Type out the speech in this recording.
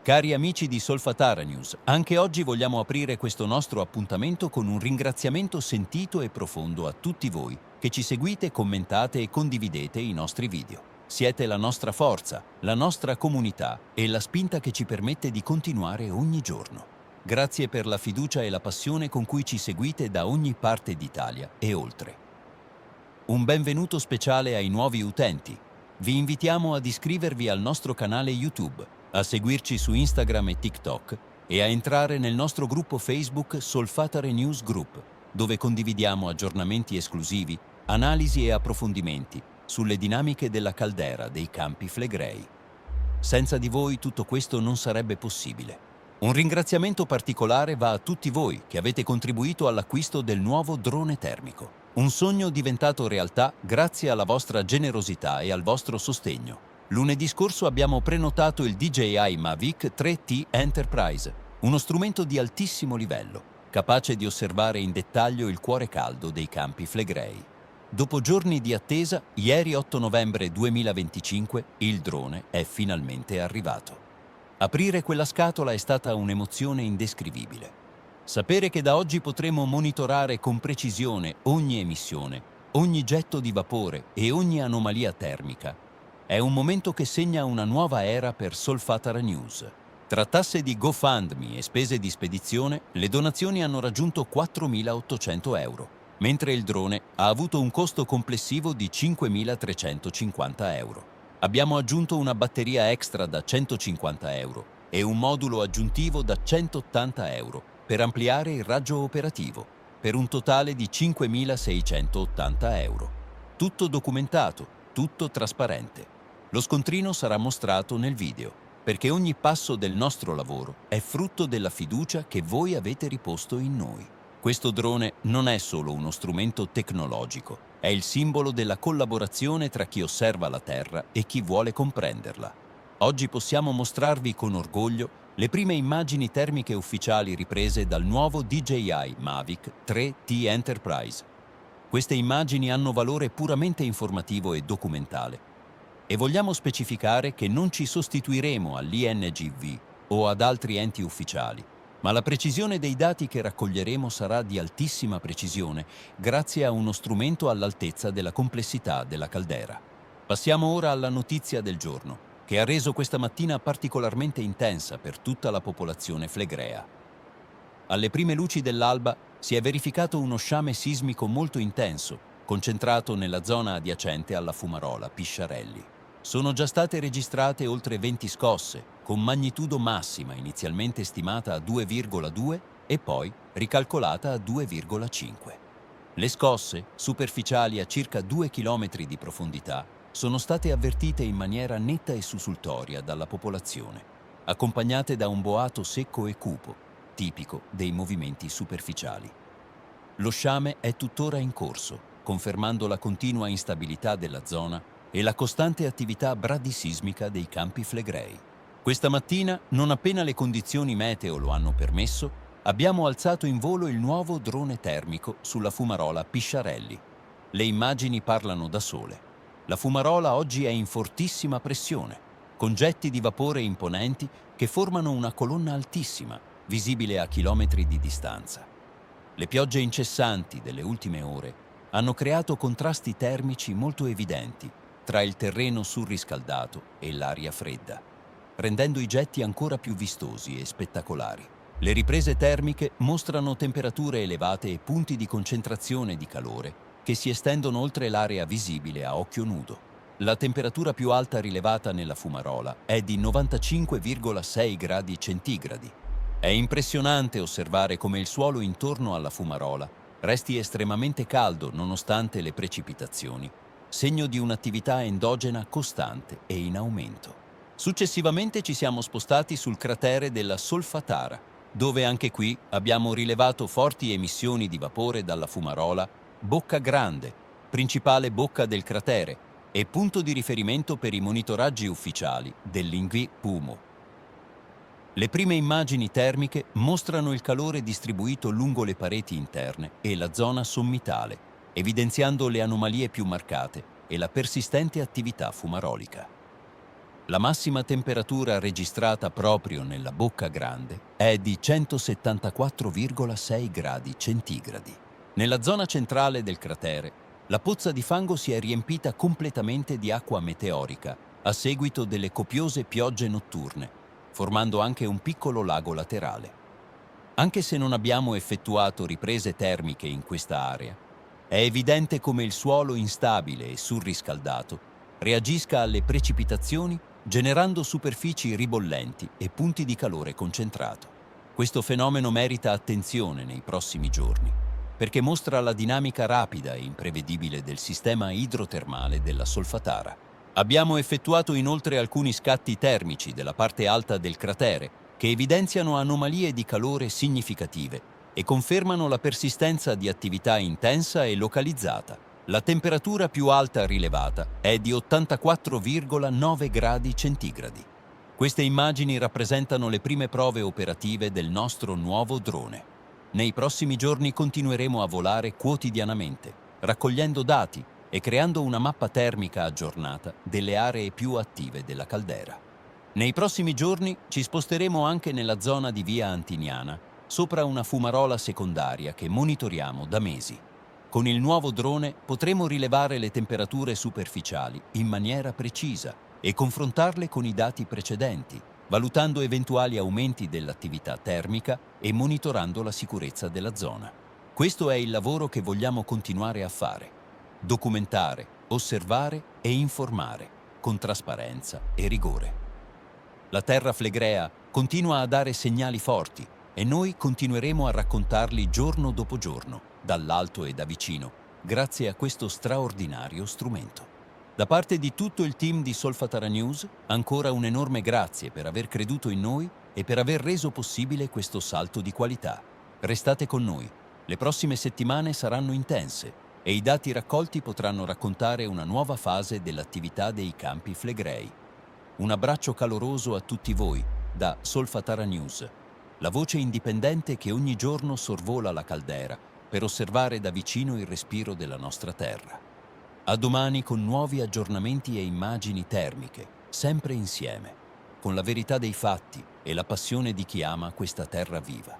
Cari amici di Solfatara News, anche oggi vogliamo aprire questo nostro appuntamento con un ringraziamento sentito e profondo a tutti voi che ci seguite, commentate e condividete i nostri video. Siete la nostra forza, la nostra comunità e la spinta che ci permette di continuare ogni giorno. Grazie per la fiducia e la passione con cui ci seguite da ogni parte d'Italia e oltre. Un benvenuto speciale ai nuovi utenti. Vi invitiamo ad iscrivervi al nostro canale YouTube, a seguirci su Instagram e TikTok e a entrare nel nostro gruppo Facebook Solfatare News Group, dove condividiamo aggiornamenti esclusivi, analisi e approfondimenti sulle dinamiche della caldera dei Campi Flegrei. Senza di voi tutto questo non sarebbe possibile. Un ringraziamento particolare va a tutti voi che avete contribuito all'acquisto del nuovo drone termico. Un sogno diventato realtà grazie alla vostra generosità e al vostro sostegno. Lunedì scorso abbiamo prenotato il DJI Mavic 3T Enterprise, uno strumento di altissimo livello, capace di osservare in dettaglio il cuore caldo dei Campi Flegrei. Dopo giorni di attesa, ieri 8 novembre 2025, il drone è finalmente arrivato. Aprire quella scatola è stata un'emozione indescrivibile. Sapere che da oggi potremo monitorare con precisione ogni emissione, ogni getto di vapore e ogni anomalia termica è un momento che segna una nuova era per Solfatara News. Tra tasse di GoFundMe e spese di spedizione, le donazioni hanno raggiunto 4.800 euro, mentre il drone ha avuto un costo complessivo di 5.350 euro. Abbiamo aggiunto una batteria extra da 150 euro e un modulo aggiuntivo da 180 euro per ampliare il raggio operativo, per un totale di 5.680 euro. Tutto documentato, tutto trasparente. Lo scontrino sarà mostrato nel video, perché ogni passo del nostro lavoro è frutto della fiducia che voi avete riposto in noi. Questo drone non è solo uno strumento tecnologico, è il simbolo della collaborazione tra chi osserva la Terra e chi vuole comprenderla. Oggi possiamo mostrarvi con orgoglio le prime immagini termiche ufficiali riprese dal nuovo DJI Mavic 3T Enterprise. Queste immagini hanno valore puramente informativo e documentale, e vogliamo specificare che non ci sostituiremo all'INGV o ad altri enti ufficiali, ma la precisione dei dati che raccoglieremo sarà di altissima precisione grazie a uno strumento all'altezza della complessità della caldera. Passiamo ora alla notizia del giorno, che ha reso questa mattina particolarmente intensa per tutta la popolazione flegrea. Alle prime luci dell'alba si è verificato uno sciame sismico molto intenso, concentrato nella zona adiacente alla fumarola Pisciarelli. Sono già state registrate oltre 20 scosse, con magnitudo massima inizialmente stimata a 2,2 e poi ricalcolata a 2,5. Le scosse, superficiali a circa 2 km di profondità, sono state avvertite in maniera netta e sussultoria dalla popolazione, accompagnate da un boato secco e cupo, tipico dei movimenti superficiali. Lo sciame è tuttora in corso, confermando la continua instabilità della zona e la costante attività bradisismica dei Campi Flegrei. Questa mattina, non appena le condizioni meteo lo hanno permesso, abbiamo alzato in volo il nuovo drone termico sulla fumarola Pisciarelli. Le immagini parlano da sole. La fumarola oggi è in fortissima pressione, con getti di vapore imponenti che formano una colonna altissima, visibile a chilometri di distanza. Le piogge incessanti delle ultime ore hanno creato contrasti termici molto evidenti tra il terreno surriscaldato e l'aria fredda, rendendo i getti ancora più vistosi e spettacolari. Le riprese termiche mostrano temperature elevate e punti di concentrazione di calore che si estendono oltre l'area visibile a occhio nudo. La temperatura più alta rilevata nella fumarola è di 95,6 gradi centigradi. È impressionante osservare come il suolo intorno alla fumarola resti estremamente caldo nonostante le precipitazioni, segno di un'attività endogena costante e in aumento. Successivamente ci siamo spostati sul cratere della Solfatara, dove anche qui abbiamo rilevato forti emissioni di vapore dalla fumarola Bocca Grande, principale bocca del cratere e punto di riferimento per i monitoraggi ufficiali dell'INGV Pumo. Le prime immagini termiche mostrano il calore distribuito lungo le pareti interne e la zona sommitale, evidenziando le anomalie più marcate e la persistente attività fumarolica. La massima temperatura registrata proprio nella Bocca Grande è di 174,6 gradi centigradi. Nella zona centrale del cratere, la pozza di fango si è riempita completamente di acqua meteorica a seguito delle copiose piogge notturne, formando anche un piccolo lago laterale. Anche se non abbiamo effettuato riprese termiche in questa area, è evidente come il suolo instabile e surriscaldato reagisca alle precipitazioni generando superfici ribollenti e punti di calore concentrato. Questo fenomeno merita attenzione nei prossimi giorni, perché mostra la dinamica rapida e imprevedibile del sistema idrotermale della Solfatara. Abbiamo effettuato inoltre alcuni scatti termici della parte alta del cratere che evidenziano anomalie di calore significative e confermano la persistenza di attività intensa e localizzata. La temperatura più alta rilevata è di 84,9 gradi centigradi. Queste immagini rappresentano le prime prove operative del nostro nuovo drone. Nei prossimi giorni continueremo a volare quotidianamente, raccogliendo dati e creando una mappa termica aggiornata delle aree più attive della caldera. Nei prossimi giorni ci sposteremo anche nella zona di Via Antiniana, sopra una fumarola secondaria che monitoriamo da mesi. Con il nuovo drone potremo rilevare le temperature superficiali in maniera precisa e confrontarle con i dati precedenti, valutando eventuali aumenti dell'attività termica e monitorando la sicurezza della zona. Questo è il lavoro che vogliamo continuare a fare: documentare, osservare e informare con trasparenza e rigore. La terra flegrea continua a dare segnali forti e noi continueremo a raccontarli giorno dopo giorno, dall'alto e da vicino, grazie a questo straordinario strumento. Da parte di tutto il team di Solfatara News, ancora un enorme grazie per aver creduto in noi e per aver reso possibile questo salto di qualità. Restate con noi, le prossime settimane saranno intense e i dati raccolti potranno raccontare una nuova fase dell'attività dei campi flegrei. Un abbraccio caloroso a tutti voi da Solfatara News, la voce indipendente che ogni giorno sorvola la caldera per osservare da vicino il respiro della nostra terra. A domani con nuovi aggiornamenti e immagini termiche, sempre insieme, con la verità dei fatti e la passione di chi ama questa terra viva.